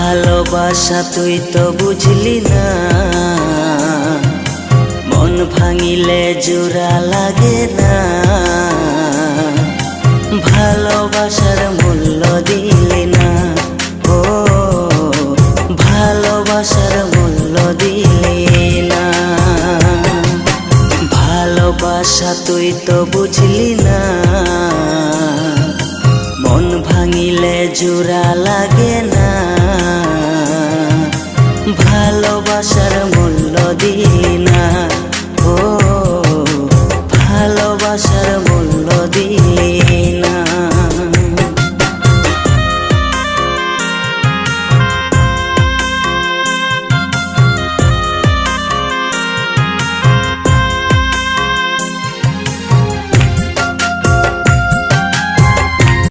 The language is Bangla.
ভালোবাসা তুই তো বুঝলি না, মন ভাঙিলে জোড়া লাগে না। ভালোবাসার মূল্য দিলি না, ও ভালোবাসার মূল্য দিলি না। ভালোবাসা তুই তো বুঝলি না, মন ভাঙিলে জোড়া লাগে না। ভালোবাসার মূল্য দিলি না।